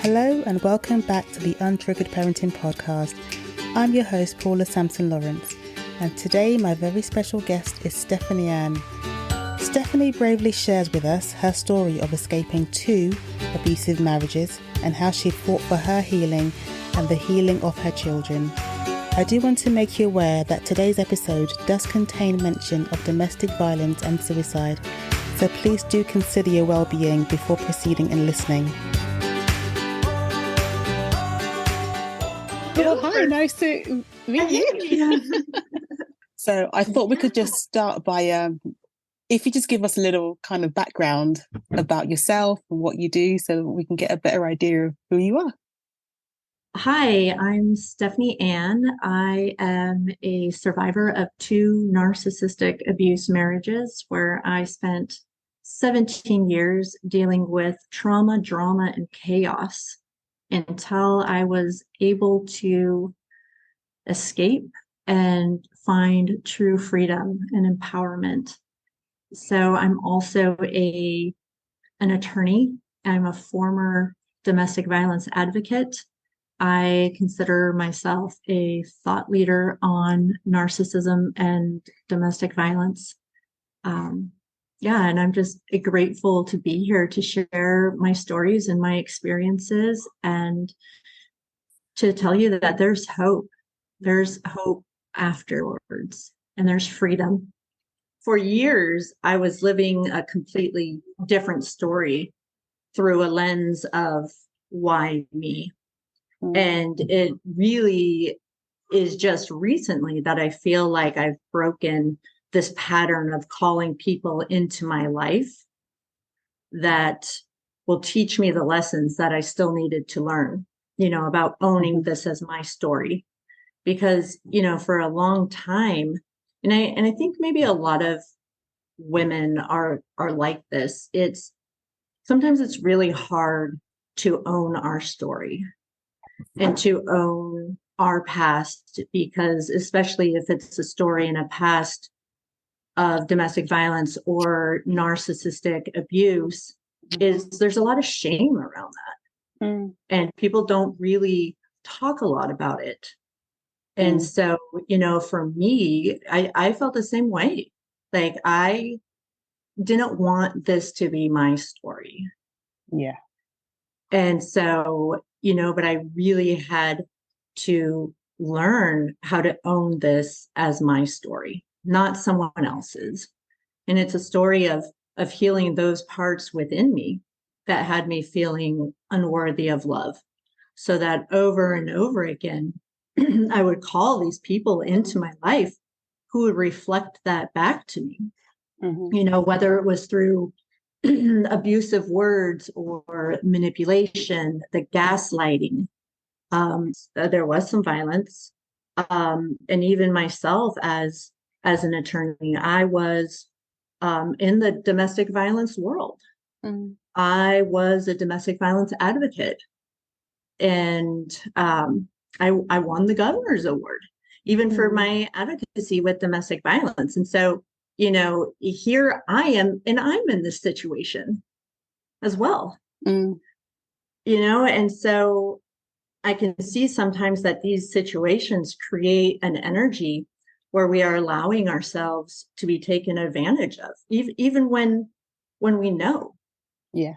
Hello and welcome back to the Untriggered Parenting Podcast. I'm your host, Paula Sampson Lawrence, and today my very special guest is Stephany Ann. Stephany bravely shares with us her story of escaping 2 abusive marriages and how she fought for her healing and the healing of her children. I do want to make you aware that today's episode does contain mention of domestic violence and suicide, so please do consider your well-being before proceeding and listening. Well, hi, nice to meet you. So I thought we could just start by, if you just give us a little kind of background about yourself and what you do so we can get a better idea of who you are. Hi, I'm Stephany Ann. I am a survivor of 2 narcissistic abuse marriages where I spent 17 years dealing with trauma, drama, and chaos until I was able to escape and find true freedom and empowerment. So I'm also an attorney. I'm a former domestic violence advocate. I consider myself a thought leader on narcissism and domestic violence. And I'm just grateful to be here to share my stories and my experiences and to tell you that there's hope. There's hope afterwards, and there's freedom. For years, I was living a completely different story through a lens of why me. And it really is just recently that I feel like I've broken this pattern of calling people into my life that will teach me the lessons that I still needed to learn, about owning this as my story. Because, for a long time, and I think maybe a lot of women are like this. Sometimes it's really hard to own our story and to own our past, because especially if it's a story in a past of domestic violence or narcissistic abuse, there's a lot of shame around that. And people don't really talk a lot about it. And so, for me, I felt the same way. Like I didn't want this to be my story. Yeah. And so, but I really had to learn how to own this as my story, not someone else's. And it's a story of healing those parts within me that had me feeling unworthy of love. So that over and over again, I would call these people into my life who would reflect that back to me, whether it was through abusive words or manipulation, the gaslighting. There was some violence. And even myself as an attorney, I was in the domestic violence world. I was a domestic violence advocate. And I won the governor's award, even for my advocacy with domestic violence. And so, here I am, and I'm in this situation as well, and so I can see sometimes that these situations create an energy where we are allowing ourselves to be taken advantage of, even when we know. Yeah.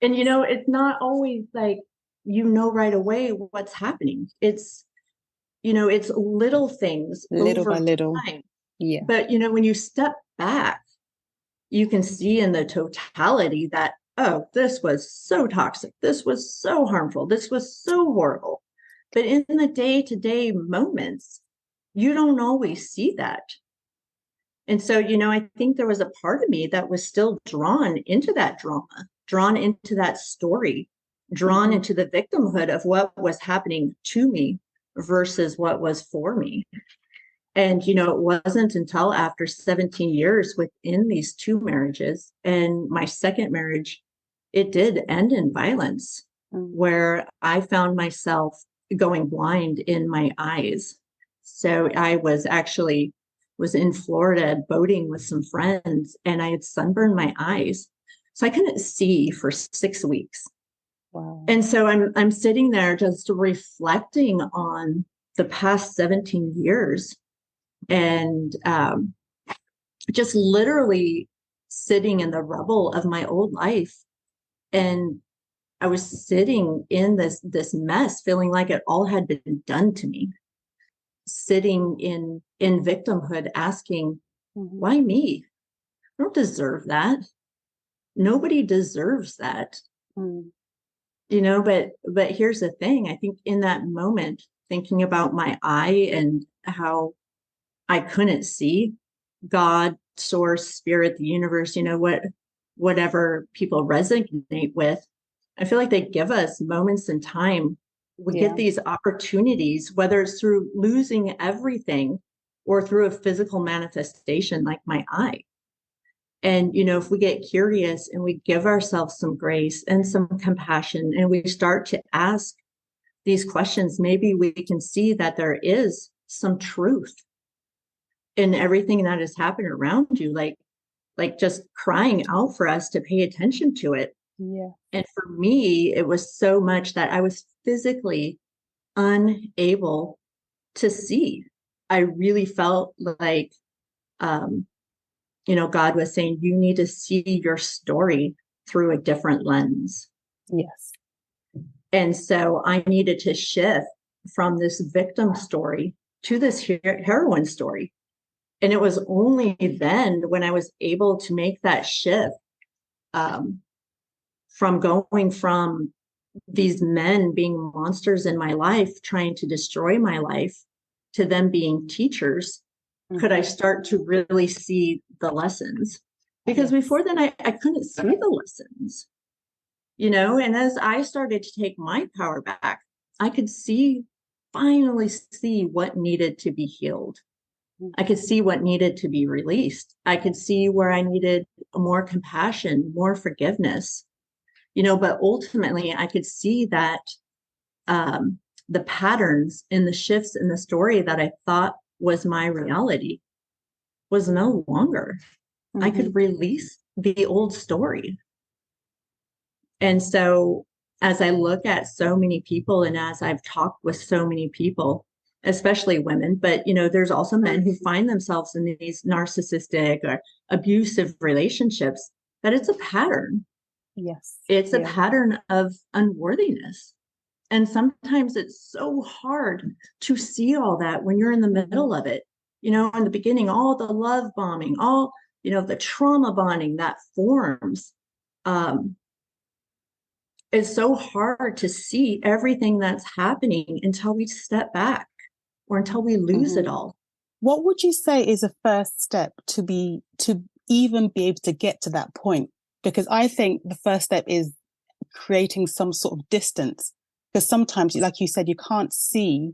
And, it's not always like, right away what's happening. It's, it's little things, little by little. Time. Yeah. But, when you step back, you can see in the totality that, oh, this was so toxic. This was so harmful. This was so horrible. But in the day-to-day moments, you don't always see that. And so, I think there was a part of me that was still drawn into that drama, drawn into that story, drawn into the victimhood of what was happening to me versus what was for me. And, it wasn't until after 17 years within these 2 marriages and my second marriage, it did end in violence, where I found myself going blind in my eyes. So I was in Florida boating with some friends, and I had sunburned my eyes. So I couldn't see for 6 weeks. Wow. And so I'm sitting there just reflecting on the past 17 years and just literally sitting in the rubble of my old life. And I was sitting in this mess, feeling like it all had been done to me, sitting in victimhood, asking, Mm-hmm. why me? I don't deserve that. Nobody deserves that. Mm. But here's the thing. I think in that moment, thinking about my eye and how I couldn't see God, source, spirit, the universe, whatever people resonate with, I feel like they give us moments in time. We get Yeah. these opportunities, whether it's through losing everything or through a physical manifestation like my eye. And, if we get curious and we give ourselves some grace and some compassion and we start to ask these questions, maybe we can see that there is some truth in everything that has happened around you, like just crying out for us to pay attention to it. Yeah. And for me, it was so much that I was physically unable to see. I really felt like, God was saying, you need to see your story through a different lens. Yes. And so I needed to shift from this victim story to this heroine story. And it was only then when I was able to make that shift, from going from these men being monsters in my life, trying to destroy my life, to them being teachers, could I start to really see the lessons? Because Yes. before then, I couldn't see the lessons, and as I started to take my power back, I could finally see what needed to be healed. I could see what needed to be released. I could see where I needed more compassion, more forgiveness, but ultimately I could see that the patterns and the shifts in the story that I thought was my reality was no longer. I Mm-hmm. could release the old story. And so as I look at so many people and as I've talked with so many people, especially women, but there's also men who find themselves in these narcissistic or abusive relationships, that it's a pattern. Yes. It's a Yeah. pattern of unworthiness. And sometimes it's so hard to see all that when you're in the middle of it. In the beginning, all the love bombing, all, the trauma bonding that forms. It's so hard to see everything that's happening until we step back or until we lose Mm-hmm. it all. What would you say is a first step to even be able to get to that point? Because I think the first step is creating some sort of distance. Because sometimes, like you said, you can't see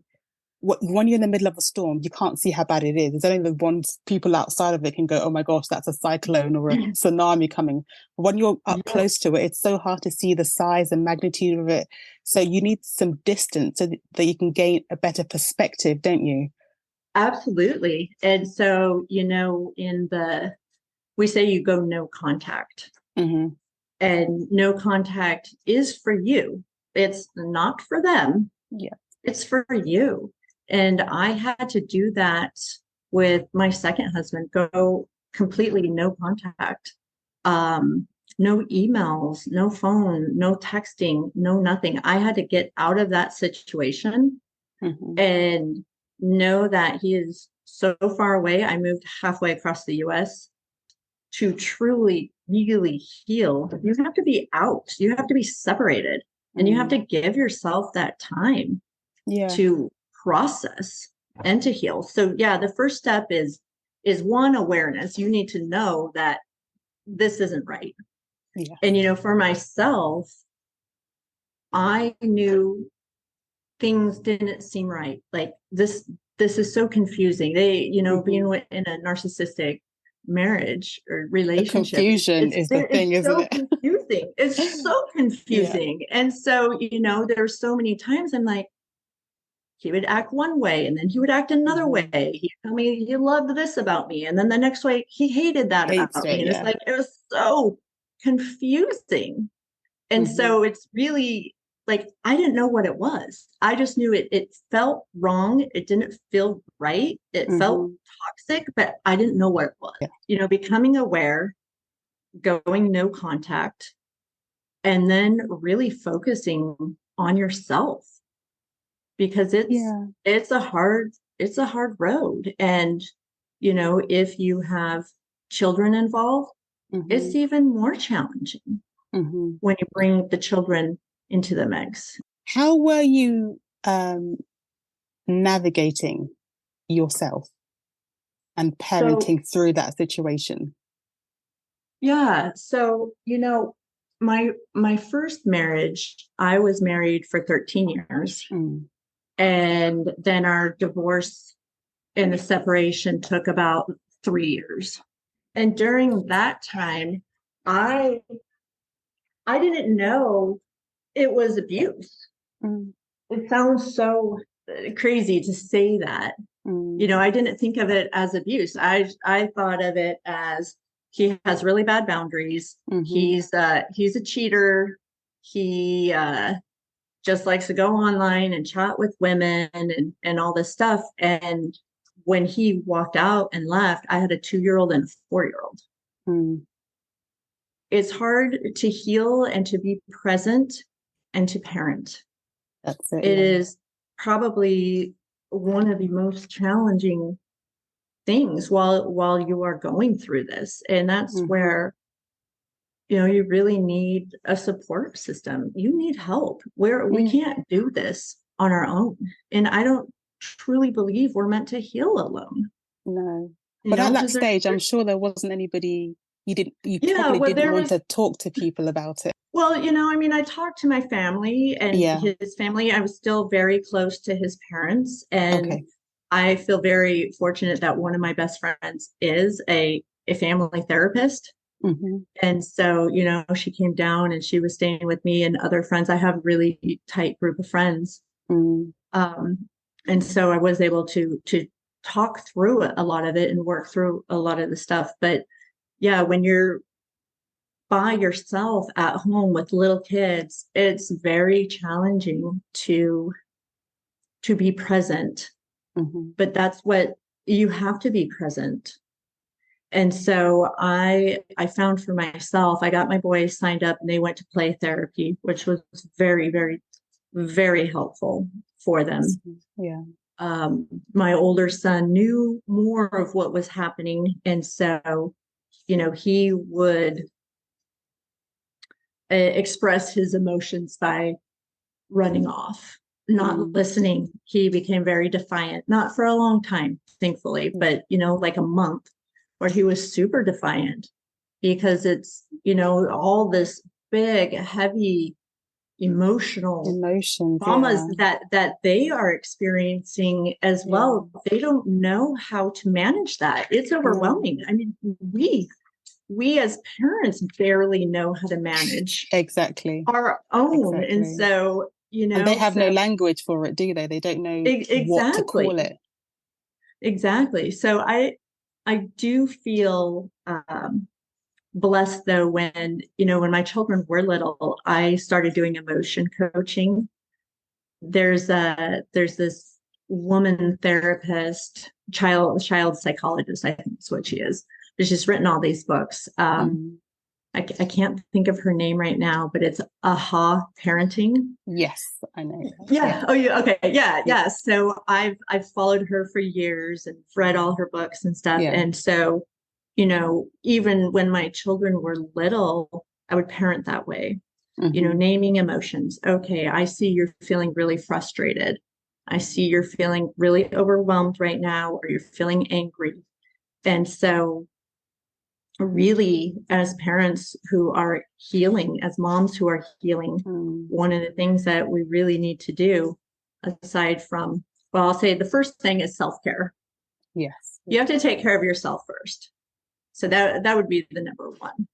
when you're in the middle of a storm, you can't see how bad it is. It's only the ones people outside of it can go, oh my gosh, that's a cyclone or a tsunami coming. When you're up Yeah, close to it, it's so hard to see the size and magnitude of it. So you need some distance so that you can gain a better perspective, don't you? absolutely. And so, we say you go no contact, Mm-hmm. and no contact is for you. It's not for them. Yeah. It's for you. And I had to do that with my second husband, go completely no contact. Um, no emails, no phone, no texting, no nothing. I had to get out of that situation Mm-hmm. and know that he is so far away. I moved halfway across the US to truly, really heal. You have to be out, you have to be separated, and you have to give yourself that time Yeah. to process and to heal. So yeah, the first step is one, awareness. You need to know that this isn't right. Yeah. And for myself, I knew things didn't seem right. Like this is so confusing. They, being in a narcissistic marriage or The relationship, confusion is the thing, it's isn't so it? confusing. It's so Yeah. confusing. And so, there's so many times I'm like, he would act one way and then he would act another way. Mm-hmm. He'd tell me he loved this about me. And then the next way he hated that Hates about me. it. And it's Yeah. like, it was so confusing. And so it's really like, I didn't know what it was. I just knew it felt wrong. It didn't feel right. It felt toxic, but I didn't know what it was. Yeah. You know, becoming aware, going no contact, and then really focusing on yourself, because it's a hard road. And, you know, if you have children involved, it's even more challenging when you bring the children into the mix. How were you navigating yourself and parenting through that situation? Yeah. So, you know, my first marriage, I was married for 13 years. And then our divorce and the separation took about 3 years. And during that time, I didn't know it was abuse. It sounds so crazy to say that. You know, I didn't think of it as abuse. I thought of it as, he has really bad boundaries. He's a cheater. He just likes to go online and chat with women and all this stuff. And when he walked out and left, I had a 2-year-old and a 4-year-old. It's hard to heal and to be present and to parent. That's it. It is probably one of the most challenging things while you are going through this. And that's where, you know, you really need a support system. You need help. We can't do this on our own. And I don't truly believe we're meant to heal alone. No. But at that stage, I'm sure there wasn't anybody, you probably didn't want to talk to people about it. Well, you know, I mean, I talked to my family and his family. I was still very close to his parents. And I feel very fortunate that one of my best friends is a family therapist. And so, you know, she came down and she was staying with me and other friends. I have a really tight group of friends. And so I was able to talk through a lot of it and work through a lot of the stuff. But yeah, when you're by yourself at home with little kids, it's very challenging to be present. But that's what you have to be present. And so I found for myself, I got my boys signed up and they went to play therapy, which was very, very, very helpful for them. My older son knew more of what was happening. And so, you know, he would express his emotions by running off, not listening. He became very defiant, not for a long time, thankfully, but, you know, like a month where he was super defiant, because it's, you know, all this big, heavy emotions traumas that they are experiencing as well. They don't know how to manage that. It's overwhelming. I mean, we as parents barely know how to manage our own. And so, you know, and they have no language for it, do they? They don't know what to call it. Exactly. So I do feel blessed though, when, you know, when my children were little, I started doing emotion coaching. There's this woman therapist, child psychologist, I think is what she is. She's written all these books. I can't think of her name right now, but it's Aha Parenting. Yes, I know. Yeah. Oh, yeah. Okay. Yeah. So I've followed her for years and read all her books and stuff. And so, you know, even when my children were little, I would parent that way. You know, naming emotions. Okay, I see you're feeling really frustrated. I see you're feeling really overwhelmed right now, or you're feeling angry. And so really, as parents who are healing, as moms who are healing, one of the things that we really need to do, aside from, well, I'll say the first thing is self-care. Yes. You have to take care of yourself first. So that would be the number one.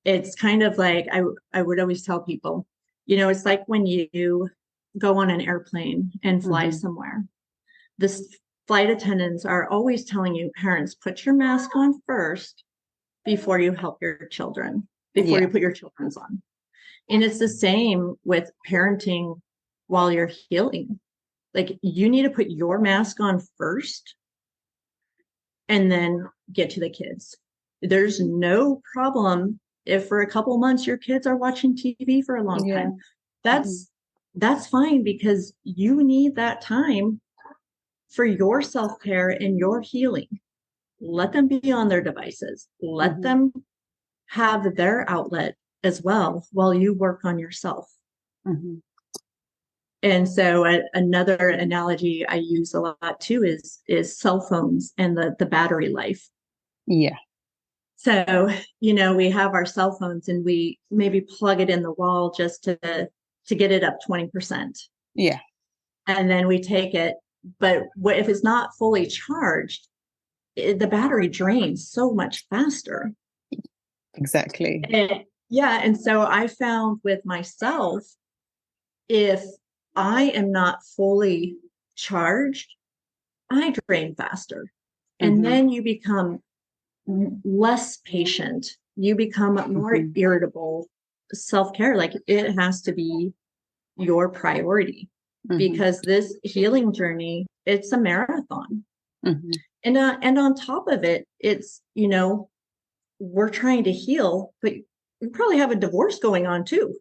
It's kind of like, I would always tell people, you know, it's like when you go on an airplane and fly somewhere. The flight attendants are always telling you, parents, put your mask on first before you help your children, before you put your children's on. And it's the same with parenting while you're healing. Like, you need to put your mask on first and then get to the kids. There's no problem if for a couple months your kids are watching TV for a long time. That's fine, because you need that time for your self-care and your healing. Let them be on their devices. Let them have their outlet as well while you work on yourself. And so another analogy I use a lot too is cell phones and the battery life. Yeah. So, we have our cell phones and we maybe plug it in the wall just to get it up 20%. Yeah. And then we take it. But if it's not fully charged, the battery drains so much faster. Exactly. And so I found with myself, if I am not fully charged, I drain faster. And then you become less patient. You become more irritable. Self-care, like, it has to be your priority, because this healing journey, it's a marathon. And on top of it, it's, we're trying to heal, but you probably have a divorce going on too.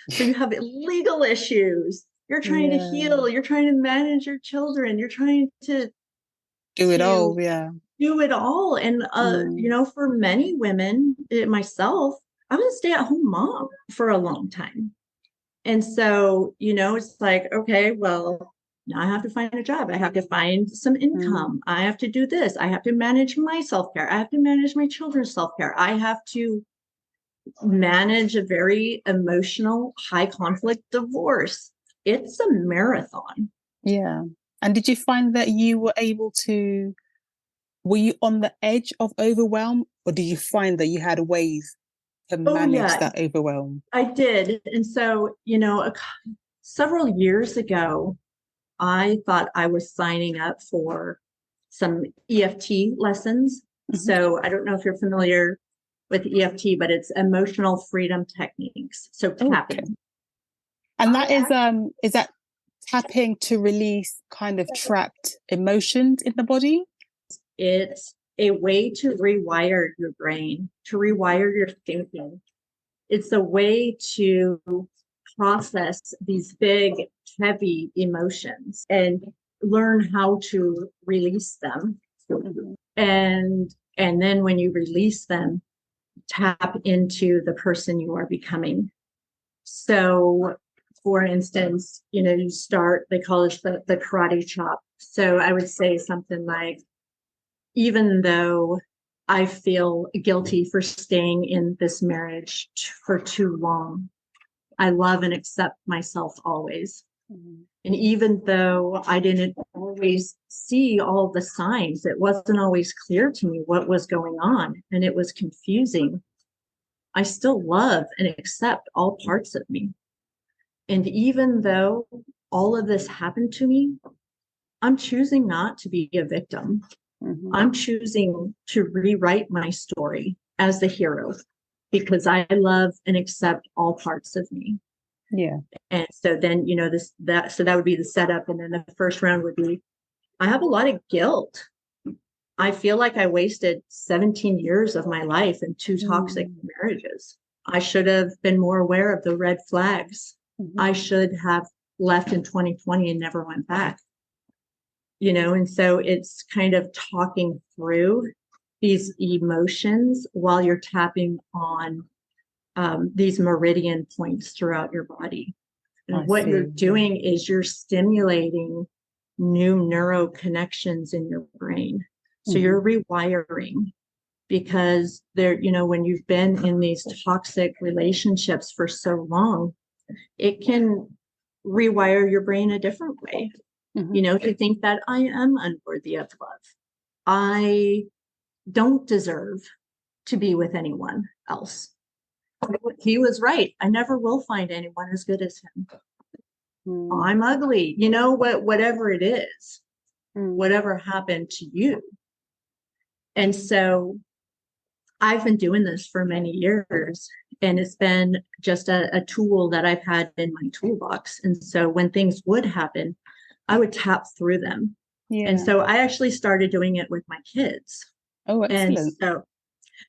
So you have legal issues. You're trying to heal. You're trying to manage your children. You're trying to do it all. Do it all. And, for many women, myself, I was a stay-at-home mom for a long time. And so, it's like, okay, well, now I have to find a job. I have to find some income. I have to do this. I have to manage my self-care. I have to manage my children's self-care. I have to manage a very emotional, high conflict divorce. It's a marathon. Yeah. And did you find that you were were you on the edge of overwhelm, or did you find that you had ways to manage that overwhelm? I did. And so, several years ago, I thought I was signing up for some EFT lessons. So I don't know if you're familiar with EFT, but it's emotional freedom techniques. So tapping. Okay. And that is that tapping to release kind of trapped emotions in the body? It's a way to rewire your brain, to rewire your thinking. It's a way to process these big, heavy emotions and learn how to release them. And then when you release them, tap into the person you are becoming. So, for instance, you start, they call it the karate chop. So I would say something like, even though I feel guilty for staying in this marriage for too long, I love and accept myself always. And even though I didn't always see all the signs, it wasn't always clear to me what was going on, and it was confusing, I still love and accept all parts of me. And even though all of this happened to me, I'm choosing not to be a victim. I'm choosing to rewrite my story as the hero, because I love and accept all parts of me. Yeah. And so then, so that would be the setup. And then the first round would be, I have a lot of guilt. I feel like I wasted 17 years of my life in 2 toxic marriages. I should have been more aware of the red flags. I should have left in 2020 and never went back. And so it's kind of talking through these emotions while you're tapping on these meridian points throughout your body. And what you're doing is you're stimulating new neuro connections in your brain. So you're rewiring, because when you've been in these toxic relationships for so long, it can rewire your brain a different way. To think that I am unworthy of love. I don't deserve to be with anyone else. He was right. I never will find anyone as good as him. I'm ugly. Whatever it is, whatever happened to you. And so I've been doing this for many years, and it's been just a tool that I've had in my toolbox. And so when things would happen, I would tap through them. And Yeah. so I actually started doing it with my kids. Oh, And excellent. so,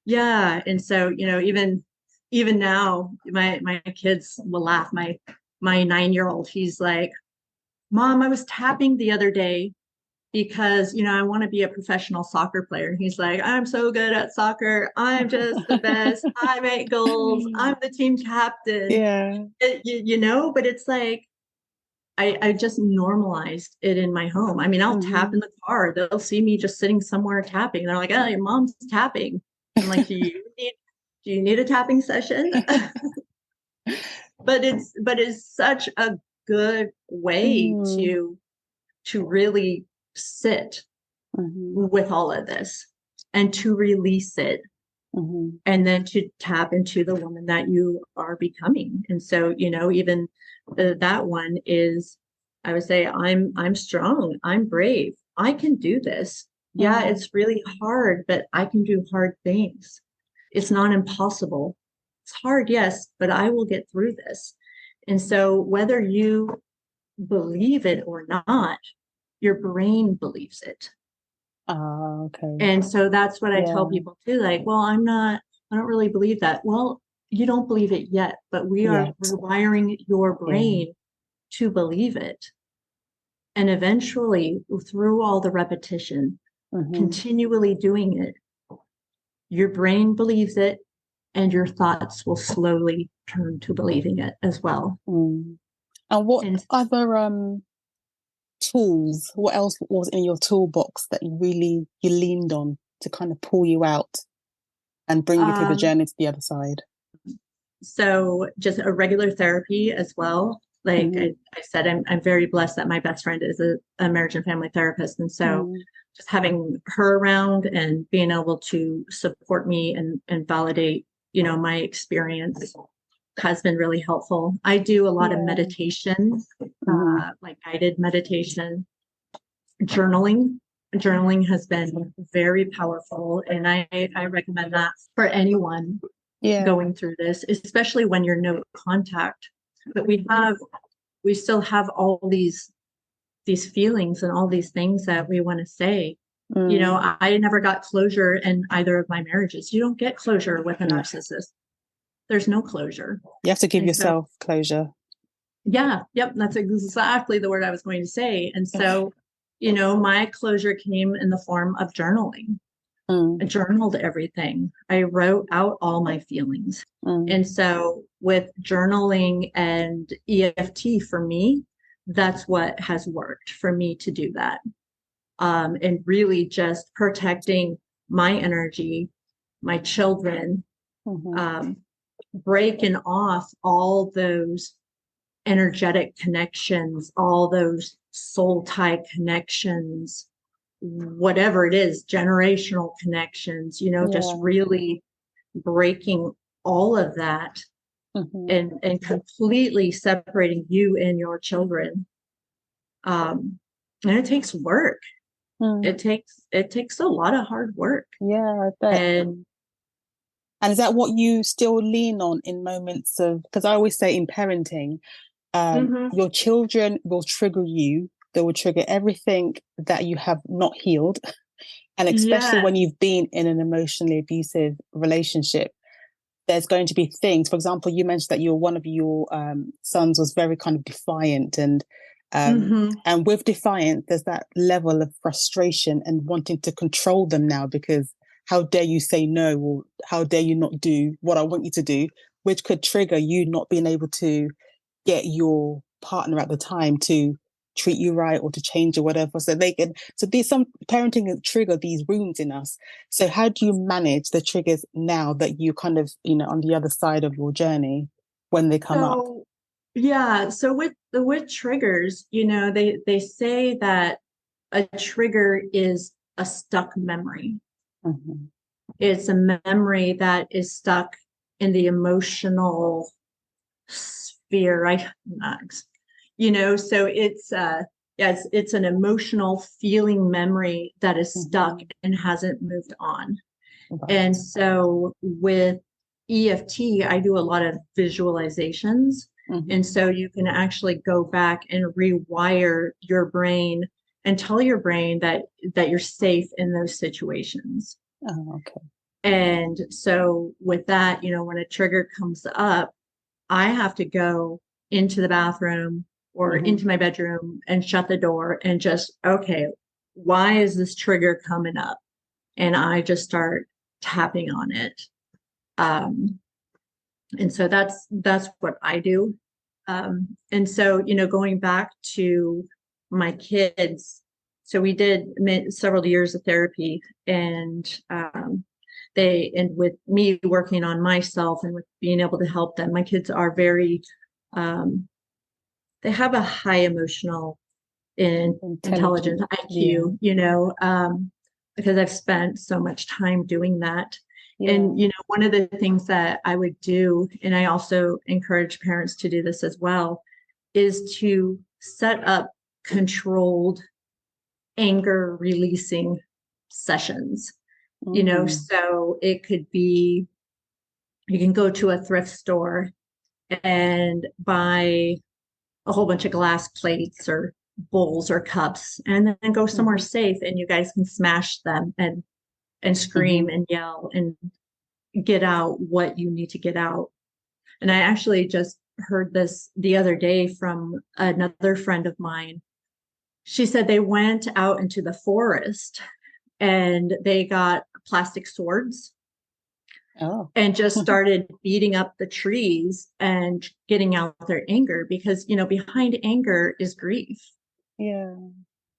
yeah. And so, even now, my kids will laugh. My 9-year-old, he's like, Mom, I was tapping the other day because, I want to be a professional soccer player. He's like, I'm so good at soccer. I'm just the best. I make goals. I'm the team captain. Yeah. But it's like, I just normalized it in my home. I mean, I'll tap in the car. They'll see me just sitting somewhere tapping. They're like, oh, your mom's tapping. I'm like, do you need a tapping session? But it's such a good way Mm. to really sit Mm-hmm. with all of this and to release it, Mm-hmm. and then to tap into the woman that you are becoming. And so, even that one is, I would say, I'm strong, I'm brave, I can do this. Yeah, Mm. it's really hard, but I can do hard things. It's not impossible. It's hard, yes, but I will get through this. And so whether you believe it or not, your brain believes it. Okay. And so that's what I tell Yeah. people too, like, well, I don't really believe that. Well, you don't believe it yet, but we are Yet. rewiring your Yeah. brain to believe it. And eventually, through all the repetition, Mm-hmm. continually doing it, your brain believes it, and your thoughts will slowly turn to believing it as well. Mm. And what And other tools, what else was in your toolbox that you leaned on to kind of pull you out and bring you through the um, journey to the other side? so just a regular therapy as well. Like Mm-hmm. I said, I'm very blessed that my best friend is a marriage and family therapist. And so Mm. just having her around and being able to support me and validate, my experience has been really helpful. I do a lot of Yeah. meditation, Mm-hmm. like guided meditation, journaling. Journaling has been very powerful, and I recommend that for anyone Yeah. going through this, especially when you're no contact. But we still have all these feelings and all these things that we want to say. Mm. I never got closure in either of my marriages. You don't get closure with a No. narcissist. There's no closure. You have to give And so, yourself closure. yeah, yep, that's exactly the word I was going to say. And so, my closure came in the form of journaling. I Mm. journaled everything. I wrote out all my feelings. Mm. And so with journaling and EFT for me, that's what has worked for me to do that. And really just protecting my energy, my children, Mm-hmm. um, breaking off all those energetic connections, all those soul tie connections, whatever it is, generational connections, just Yeah. really breaking all of that, Mm-hmm. and completely separating you and your children. And it takes work. Mm. It takes a lot of hard work. Yeah, I bet. And And is that what you still lean on in moments of, because I always say in parenting, mhm, your children will trigger you. They will trigger everything that you have not healed. And especially yeah, when you've been in an emotionally abusive relationship, there's going to be things. For example, you mentioned that one of your sons was very kind of defiant, um, mhm, and with defiant, there's that level of frustration and wanting to control them now because how dare you say no, or how dare you not do what I want you to do, which could trigger you not being able to get your partner at the time to treat you right or to change or whatever. So they can, so these, some parenting can trigger these wounds in us. So how do you manage the triggers now that you kind of, on the other side of your journey when they come up? so yeah, so with triggers, they say that a trigger is a stuck memory. Mm-hmm. It's a memory that is stuck in the emotional sphere. So it's an emotional feeling memory that is stuck Mm-hmm. and hasn't moved on. Right. And so with EFT, I do a lot of visualizations. And so you can actually go back and rewire your brain and tell your brain that you're safe in those situations. Oh, okay. And so with that, when a trigger comes up, I have to go into the bathroom or into my bedroom and shut the door and just, okay, why is this trigger coming up? And I just start tapping on it. And so that's what I do. And so, going back to my kids, so we did several years of therapy, and and with me working on myself and with being able to help them, my kids are very, they have a high emotional intelligence IQ, because I've spent so much time doing that. Yeah. And, one of the things that I would do, and I also encourage parents to do this as well, is to set up controlled anger releasing sessions. So it could be, you can go to a thrift store and buy a whole bunch of glass plates or bowls or cups, and then go somewhere safe, and you guys can smash them and scream and yell and get out what you need to get out. And I actually just heard this the other day from another friend of mine. She said they went out into the forest and they got plastic swords and just started beating up the trees and getting out their anger, because, behind anger is grief. Yeah.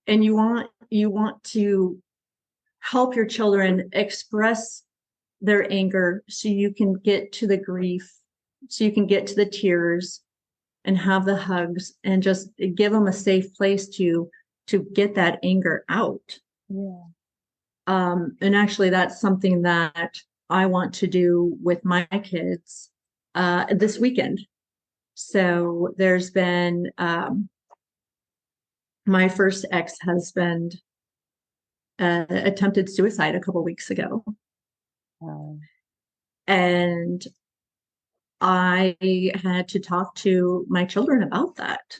And you want to help your children express their anger so you can get to the grief, so you can get to the tears and have the hugs and just give them a safe place to get that anger out. Yeah. And actually that's something that I want to do with my kids this weekend. So there's been my first ex-husband attempted suicide a couple weeks ago. Wow. And I had to talk to my children about that.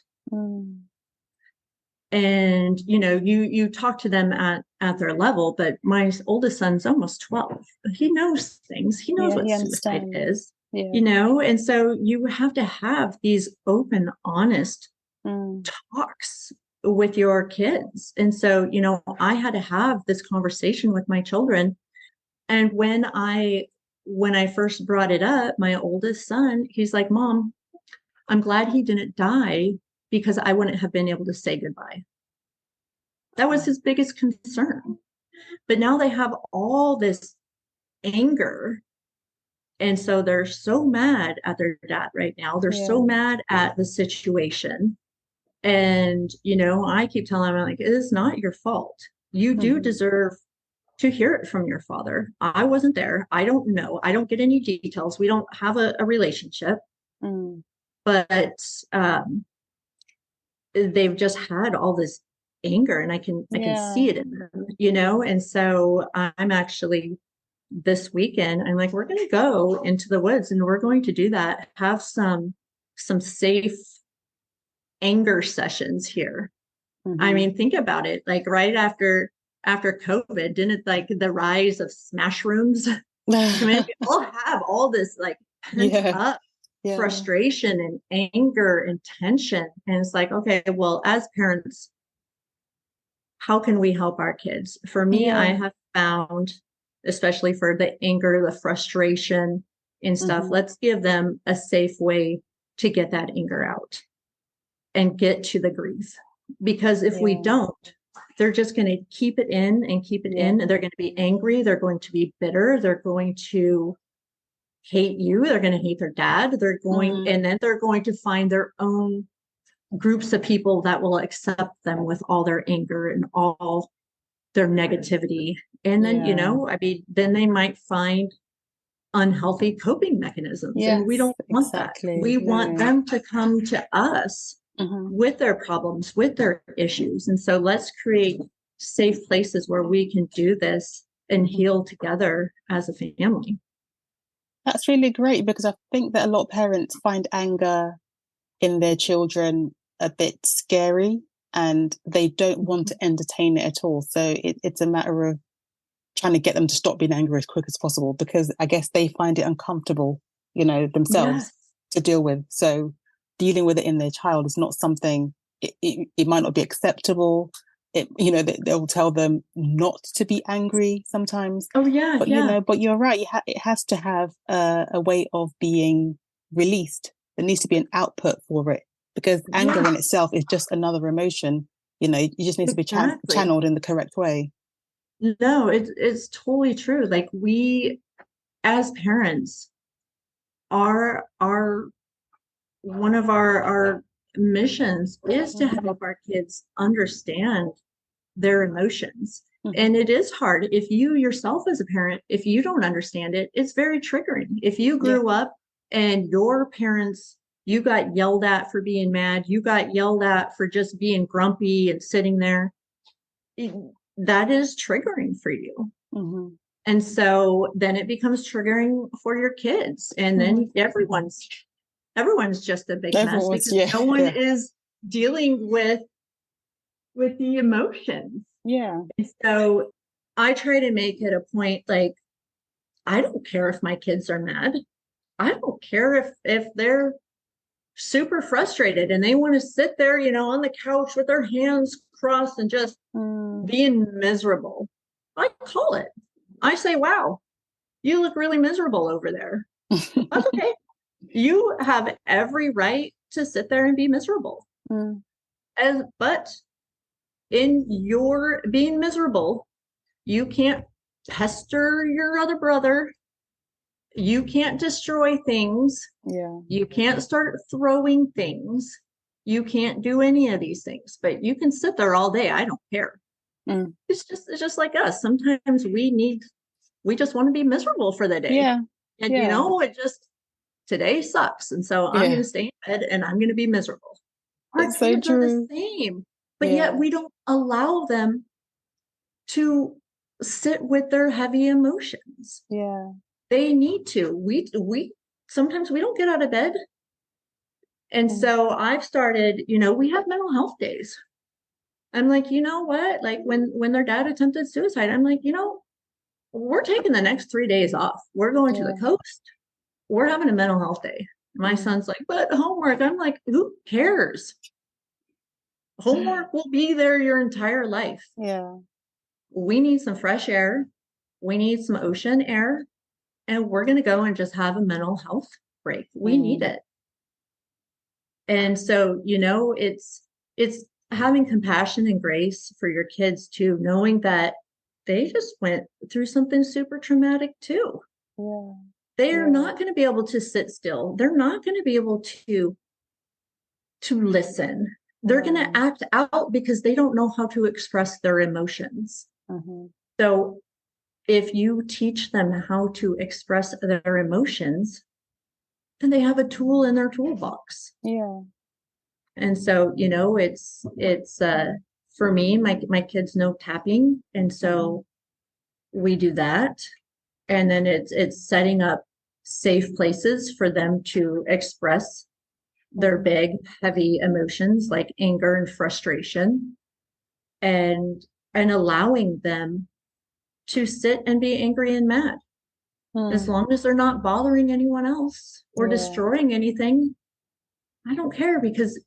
And, you talk to them at their level, but my oldest son's almost 12. He knows things. He knows what suicide is, and so you have to have these open, honest talks with your kids. And so, I had to have this conversation with my children. And when I first brought it up, my oldest son, he's like, Mom, I'm glad he didn't die, because I wouldn't have been able to say goodbye. That was his biggest concern. But now they have all this anger. And so they're so mad at their dad right now. They're so mad at the situation. And, I keep telling them, like, it is not your fault. You do deserve to hear it from your father. I wasn't there. I don't know. I don't get any details. We don't have a relationship. But they've just had all this anger, and I can see it in them, and so I'm actually, this weekend, I'm like, we're going to go into the woods and we're going to do that, have some safe anger sessions here. I mean, think about it, like right after COVID, didn't like the rise of smash rooms? I mean, we all have all this like pent up frustration and anger and tension. And it's like, okay, well, as parents, how can we help our kids? For me, I have found, especially for the anger, the frustration and stuff, let's give them a safe way to get that anger out and get to the grief. Because if we don't, they're just going to keep it in and keep it in, and they're going to be angry. They're going to be bitter. They're going to hate you. They're going to hate their dad. They're going, and then they're going to find their own groups of people that will accept them with all their anger and all their negativity. And then, I mean, then they might find unhealthy coping mechanisms. And we don't want that. We want them to come to us with their problems, with their issues. And so let's create safe places where we can do this and heal together as a family. That's really great, because I think that a lot of parents find anger in their children a bit scary, and they don't want to entertain it at all. So it's a matter of trying to get them to stop being angry as quick as possible, because I guess they find it uncomfortable, themselves Yes. to deal with. So dealing with it in their child is not something, it might not be acceptable. They'll tell them not to be angry sometimes. Oh, yeah, But, yeah. but you're right. It has to have a way of being released. There needs to be an output for it, because anger in Yeah, itself is just another emotion. You just need to be exactly. channeled in the correct way. No, it's totally true. Like we, as parents, our one of our missions is to help our kids understand their emotions. Mhm. And it is hard if you yourself as a parent, if you don't understand it, it's very triggering. If you Yeah. grew up and your parents, you got yelled at for being mad, you got yelled at for just being grumpy and sitting there, it- that is triggering for you. Mhm. And so then it becomes triggering for your kids. And Mhm. then everyone's just a big mess Everyone's, because yeah, no one yeah, is dealing with the emotions. yeah. And so I try to make it a point, like, I don't care if my kids are mad. I don't care if they're super frustrated and they want to sit there, on the couch with their hands crossed and just Mm. being miserable. I call it. I say, wow, you look really miserable over there. That's okay. You have every right to sit there and be miserable. Mm. But in your being miserable, you can't pester your other brother. You can't destroy things. Yeah. You can't start throwing things. You can't do any of these things, but you can sit there all day. I don't care. Mm. It's just like us. Sometimes we just want to be miserable for the day. Yeah. And Yeah. today sucks. And so I'm going Yeah. to stay in bed and I'm going to be miserable. Our It's so kids are the true. same, but yet Yeah. we don't allow them to sit with their heavy emotions. Yeah. They need to. We sometimes we don't get out of bed. And Mm. so I've started, we have mental health days. I'm like, you know what? Like when their dad attempted suicide, I'm like, we're taking the next 3 days off. We're going to the Yeah. coast. We're having a mental health day. My Mm. son's like, but homework. I'm like, who cares? Homework will be there your entire life. Yeah. We need some fresh air. We need some ocean air. And we're going to go and just have a mental health break. We need Mm. it. And so, it's having compassion and grace for your kids too, knowing that they just went through something super traumatic too. Yeah. They are Yeah. not going to be able to sit still. They're not going to be able to listen. They're going to No. act out because they don't know how to express their emotions. Mm-hmm. So if you teach them how to express their emotions, then they have a tool in their toolbox. Yeah. And so, it's for me, my kids know tapping. And Mm-hmm. so we do that. And then it's setting up safe places for them to express their Mm-hmm. big, heavy emotions like anger and frustration, and allowing them to sit and be angry and mad. As Mm. long as they're not bothering anyone else or Yeah. destroying anything, I don't care because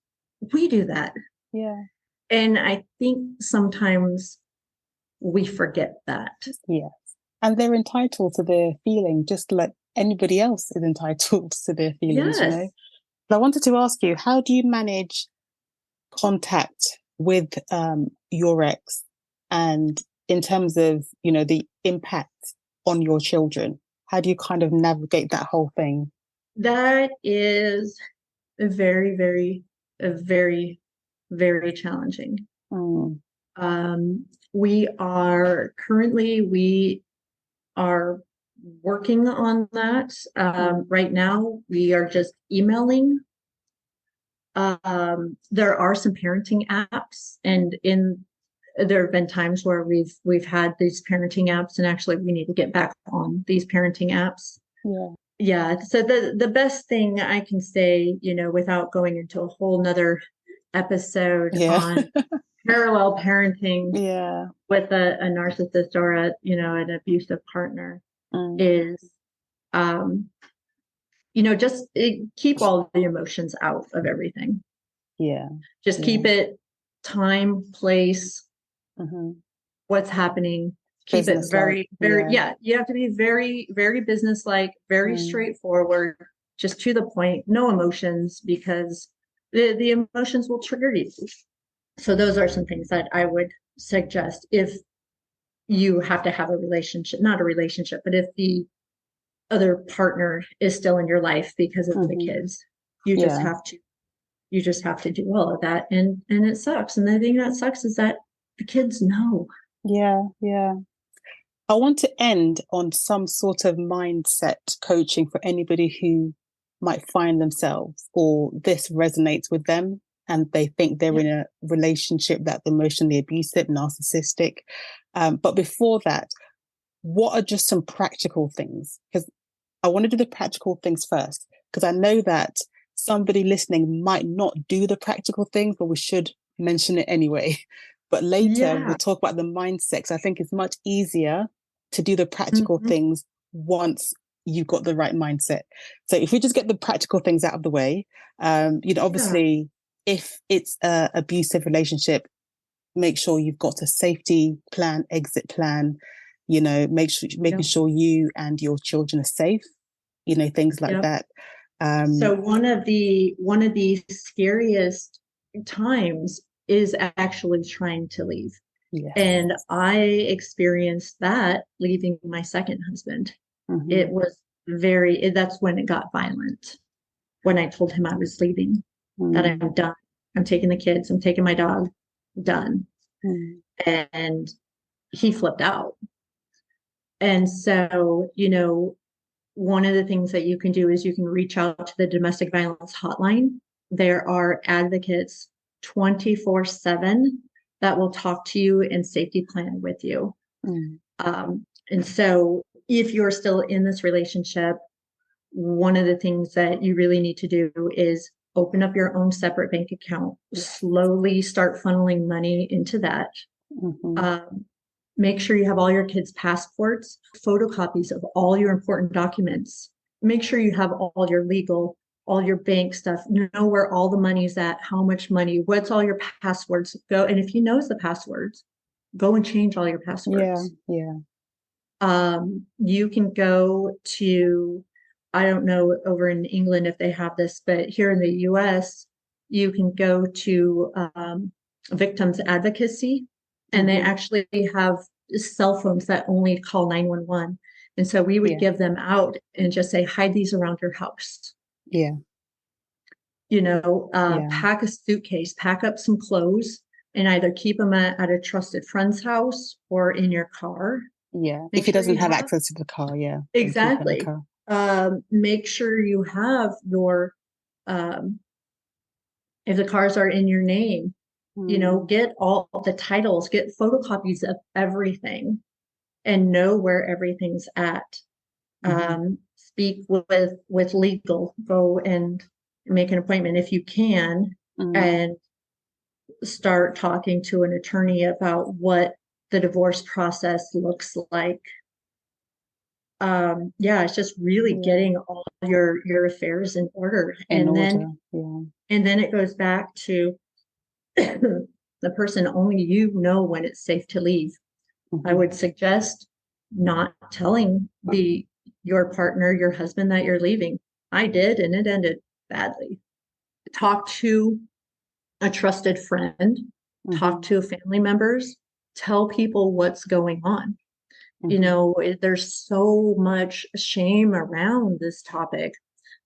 we do that. Yeah. And I think sometimes we forget that. Yes. And they're entitled to their feeling, just like anybody else is entitled to their feelings. Yes. But I wanted to ask you, how do you manage contact with your ex, and in terms of, the impact on your children? How do you kind of navigate that whole thing? That is very, very, very, very challenging. Mm. We are working on that. Mm. Right now, we are just emailing. There are some parenting apps, and in there have been times where we've had these parenting apps, and actually we need to get back on these parenting apps. Yeah. Yeah. So the best thing I can say, without going into a whole nother episode Yeah. on parallel parenting Yeah. with a narcissist or an abusive partner Mm. is, just keep all the emotions out of everything. Yeah. Just keep it time, place, Mm-hmm. what's happening. Keep it Business like. very, very, Yeah. you have to be very, very businesslike, very straightforward, just to the point, no emotions, because the emotions will trigger you. So those are some things that I would suggest if you have to have a relationship, not a relationship, but if the other partner is still in your life because of the kids, you just Yeah. have to do all of that. And it sucks. And the thing that sucks is that the kids know. Yeah. Yeah. I want to end on some sort of mindset coaching for anybody who might find themselves or this resonates with them and they think they're in a relationship that's emotionally abusive, narcissistic. But before that, what are just some practical things? Because I want to do the practical things first, because I know that somebody listening might not do the practical things, but we should mention it anyway. But later we'll talk about the mindset, 'cause I think it's much easier to do the practical things once you've got the right mindset. So if we just get the practical things out of the way, obviously, if it's a abusive relationship, make sure you've got a safety plan, exit plan, making sure you and your children are safe, things like that. So one of the scariest times is actually trying to leave. Yes. And I experienced that leaving my second husband. It was that's when it got violent. When I told him I was leaving, that I'm done. I'm taking the kids, I'm taking my dog, done. And he flipped out. And so, one of the things that you can do is you can reach out to the domestic violence hotline. There are advocates 24/7 that will talk to you and safety plan with you. And so if you're still in this relationship, one of the things that you really need to do is open up your own separate bank account, slowly start funneling money into that. Make sure you have all your kids' passports, photocopies of all your important documents. Make sure you have all your legal, all your bank stuff, know where all the money's at, how much money, what's all your passwords. Go. And if he knows the passwords, go and change all your passwords. You can go to, I don't know over in England if they have this, but here in the US, you can go to victims advocacy, and they actually have cell phones that only call 911. And so we would give them out and just say, hide these around your house. Pack a suitcase, pack up some clothes, and either keep them at a trusted friend's house or in your car. If he doesn't have access to the car, exactly. Make sure you have your if the cars are in your name, get all the titles, get photocopies of everything, and know where everything's at. Speak with legal, go and make an appointment if you can, and start talking to an attorney about what the divorce process looks like. It's just really getting all your affairs in order. And then it goes back to the person, only you know when it's safe to leave. I would suggest not telling your partner, your husband, that you're leaving. I did, and it ended badly. Talk to a trusted friend, talk to family members, tell people what's going on. There's so much shame around this topic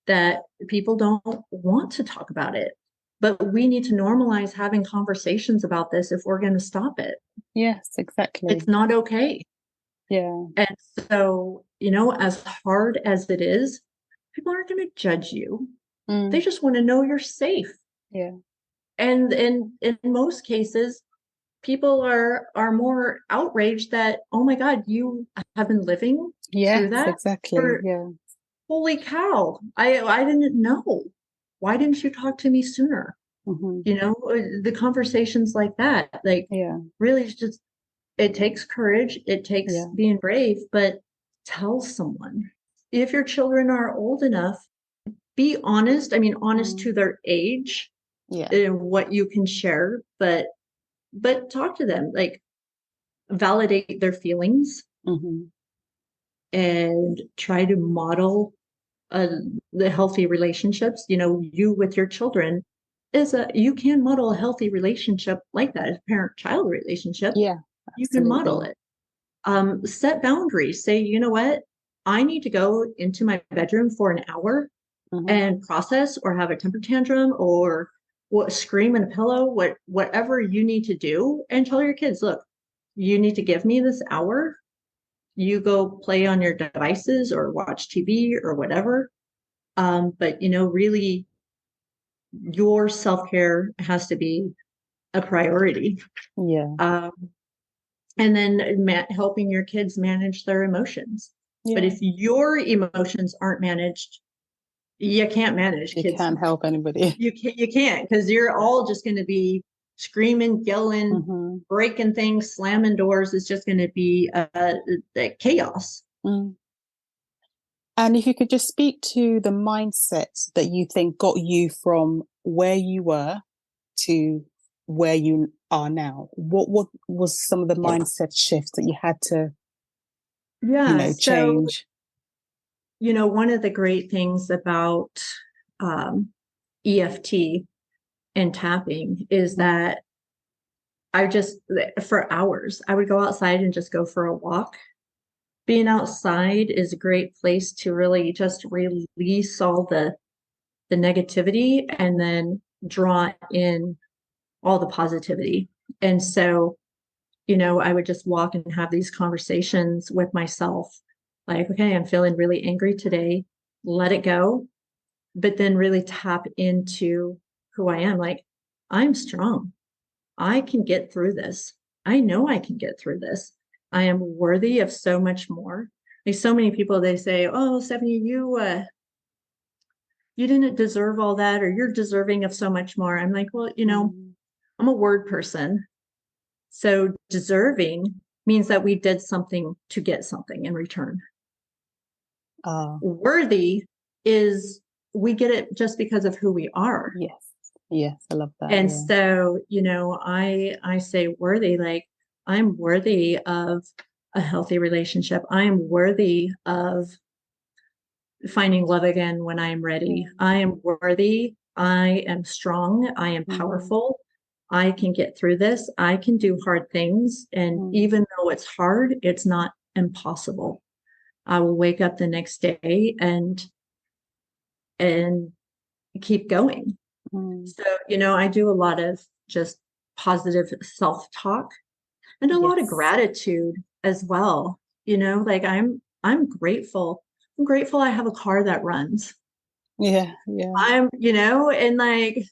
that people don't want to talk about it. But we need to normalize having conversations about this if we're going to stop it. Yes, exactly. It's not okay. And so, as hard as it is, people aren't going to judge you. They just want to know you're safe. And in most cases, people are more outraged that, oh my God, you have been living through Yes, that exactly. for, Yeah. holy cow. I didn't know. Why didn't you talk to me sooner? Hmm. The conversations like that, like Yeah. really it's just, it takes courage. It takes Yeah. being brave, but tell someone. If your children are old enough, be honest. I mean, honest Mm. to their age Yeah. and what you can share, but talk to them, like validate their feelings Hmm. and try to model uh, the healthy relationships. You with your children you can model a healthy relationship like that, a parent-child relationship. Yeah, You can model absolutely. it. Set boundaries. Say, you know what? I need to go into my bedroom for an hour Hmm. and process or have a temper tantrum or scream in a pillow, whatever you need to do, and tell your kids, look, you need to give me this hour. You go play on your devices or watch TV or whatever. But really, your self-care has to be a priority. Yeah. Um, and then helping your kids manage their emotions. But Yeah. if your emotions aren't managed, you can't manage You kids' can't help emotions. anybody. You can't, because you're all just going to be screaming, yelling, Hmm. breaking things, slamming doors. It's just going to be a chaos. Mm. And if you could just speak to the mindset that you think got you from where you were to where you are now, what was some of the mindset shifts that you had to, Yeah. So, change? one of the great things about EFT and tapping is Mm. that I just, for hours, I would go outside and just go for a walk. Being outside is a great place to really just release all the negativity and then draw in all the positivity. And so, I would just walk and have these conversations with myself, like, okay, I'm feeling really angry today, let it go, but then really tap into who I am. Like, I'm strong. I can get through this. I know I can get through this. I am worthy of so much more. There's so many people, they say, oh, Stephany, you didn't deserve all that, or you're deserving of so much more. I'm like, well, Mm. I'm a word person. So deserving means that we did something to get something in return. Ah, Worthy is we get it just because of who we are. yes. Yes, I love that. And Yeah. so, I say worthy, like I'm worthy of a healthy relationship. I'm worthy of finding love again when I'm ready. Mm. I am worthy. I am strong. I am Mm. powerful. I can get through this. I can do hard things. And Mm. even though it's hard, it's not impossible. I will wake up the next day and keep going. Mm. So, I do a lot of just positive self-talk and a lot of Yes. gratitude as well. Like I'm grateful. I'm grateful I have a car that runs. Yeah. Yeah. And like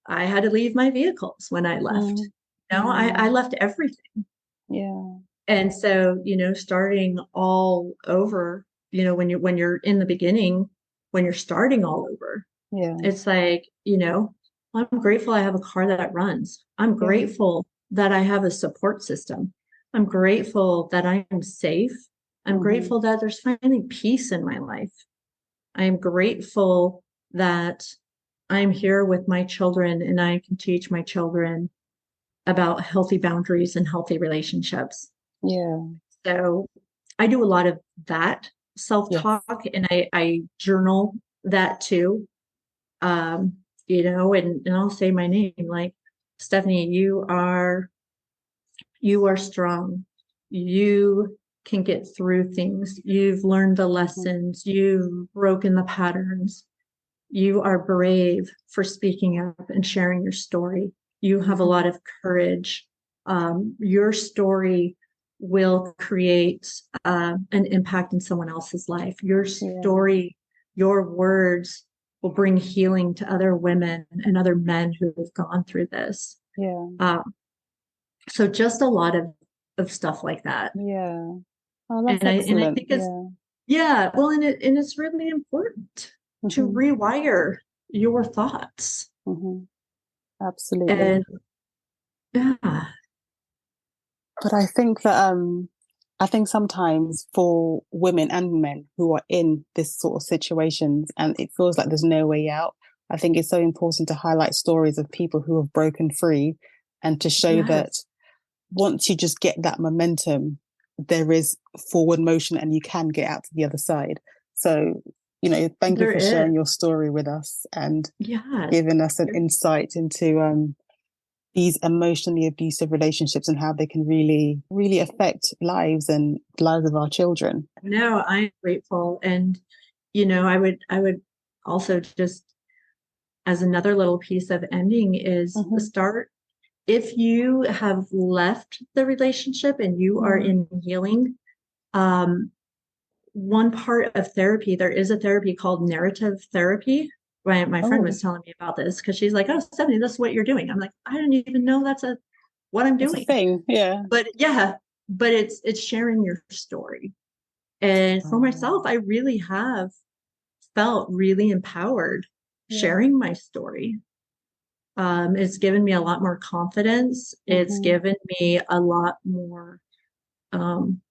I had to leave my vehicles when I left. Mm. I Mm. left everything. Yeah. And so, starting all over, when you're in the beginning, when you're starting all over, Yeah. it's like, I'm grateful I have a car that runs. I'm Yeah. grateful that I have a support system. I'm grateful that I am safe. I'm Hmm. grateful that there's finally peace in my life. I am grateful that I'm here with my children and I can teach my children about healthy boundaries and healthy relationships. Yeah. So I do a lot of that Yes. self-talk and I journal that too. Um, and I'll say my name, like, Stephany, you are strong. You can get through things. You've learned the Hmm. lessons. You've broken the patterns. You are brave for speaking up and sharing your story. You have a Hmm. lot of courage. Your story will create an impact in someone else's life. Your Yeah. story, your words will bring healing to other women and other men who have gone through this. Yeah. Um, So just a lot of stuff like that. Yeah. Oh, that's And I excellent. think it's, Yeah. yeah, well, and it's really important to Hmm. rewire your thoughts. Hmm. Absolutely. And yeah, But I think sometimes for women and men who are in this sort of situations and it feels like there's no way out, I think it's so important to highlight stories of people who have broken free and to show that yes, once you just get that momentum, there is forward motion and you can get out to the other side. So, thank you there for is. sharing your story with us and Yes. giving us an insight into these emotionally abusive relationships and how they can really, really affect lives and lives of our children. No, I'm grateful. And, I would also just, as another little piece of ending, is Hmm. start, if you have left the relationship and you are Mm. in healing, um, one part of therapy, there is a therapy called narrative therapy. My friend Oh, was telling me about this because she's like, "Oh, Stephanie, this is what you're doing." I'm like, "I didn't even know that's what I'm it's a doing." thing. Yeah. But yeah, but it's sharing your story. And for Oh, myself, I really have felt really empowered yeah. sharing my story. It's given me a lot more confidence. It's Hmm. given me a lot more um,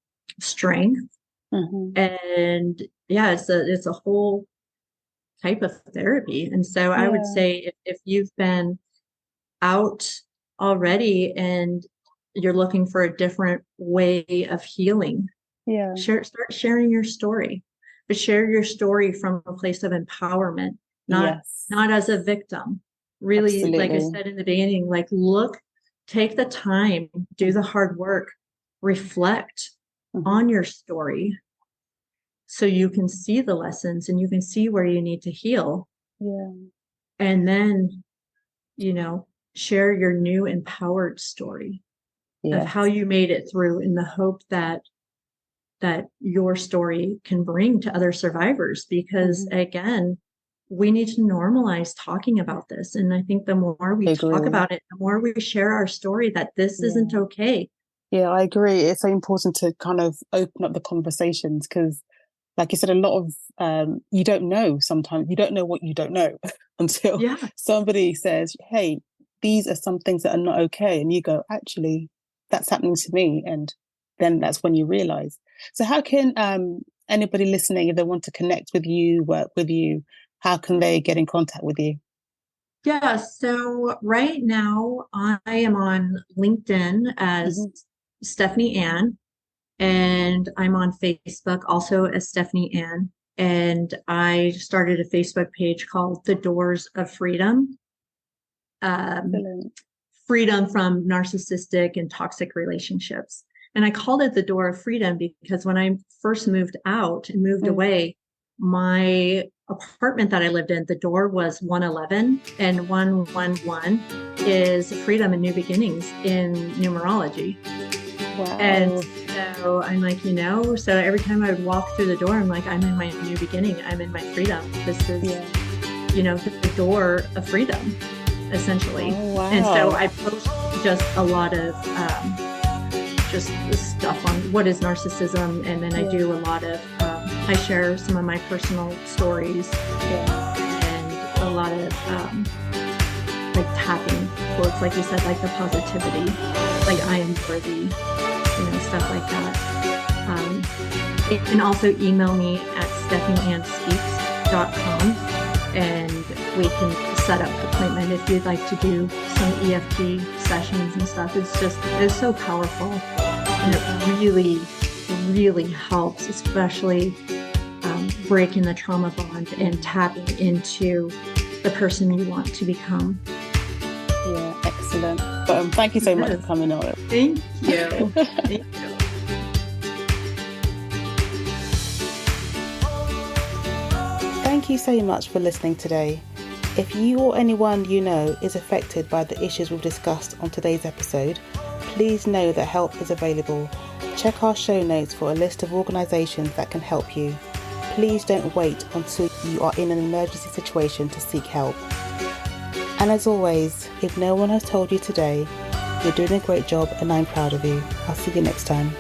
strength. Hmm. And yeah, it's a whole type of therapy. And so I would Yeah. say if you've been out already and you're looking for a different way of healing, Yeah. start sharing your story, but share your story from a place of empowerment, not Yes. not as a victim. Really, like I Absolutely. said in the beginning, like take the time, do the Hmm. hard work, reflect Hmm. on your story so you can see the lessons and you can see where you need to heal. Yeah. And then, you know, share your new empowered story of how Yes. you made it through in the hope that your story can bring to other survivors. Because Hmm. again, we need to normalize talking about this. And I think the more we talk Agree. about it, the more we share our story that this isn't Yeah. okay. Yeah, I agree. It's so important to kind of open up the conversations because, like you said, a lot of you don't know sometimes. You don't know what you don't know until Yeah, somebody says, "Hey, these are some things that are not okay," and you go, "Actually, that's happening to me," and then that's when you realize. So, how can anybody listening, if they want to connect with you, work with you, how can they get in contact with you? yeah. So right now I am on LinkedIn as Hmm. Stephany Ann, and I'm on Facebook also as Stephany Ann. And I started a Facebook page called The Doors of Freedom. Um, Brilliant. Freedom from narcissistic and toxic relationships. And I called it the door of freedom because when I first moved out and moved Mm. away, my apartment that I lived in, the door was 111, and 111 is freedom and new beginnings in numerology. And Wow. so I'm like, so every time I would walk through the door, I'm like, I'm in my new beginning. I'm in my freedom. This is, Yeah. the door of freedom, essentially. Oh, And so wow. I post just a lot of just stuff on what is narcissism. And then I Yeah. do a lot of, I share some of my personal stories Yeah. and a lot of like tapping quotes, like you said, like the positivity, like I am worthy, stuff like that. You can also email me at stephanyannSpeaks.com and we can set up an appointment if you'd like to do some EFT sessions and stuff. It's so powerful and it really, really helps, especially breaking the trauma bond and tapping into the person you want to become. Yeah, excellent. But thank you so much for Yes. coming on. Thank you. Thank you. Thank you so much for listening today. If you or anyone you know is affected by the issues we've discussed on today's episode, please know that help is available. Check our show notes for a list of organisations that can help you. Please don't wait until you are in an emergency situation to seek help. And as always, if no one has told you today, You're doing a great job and I'm proud of you. I'll see you next time.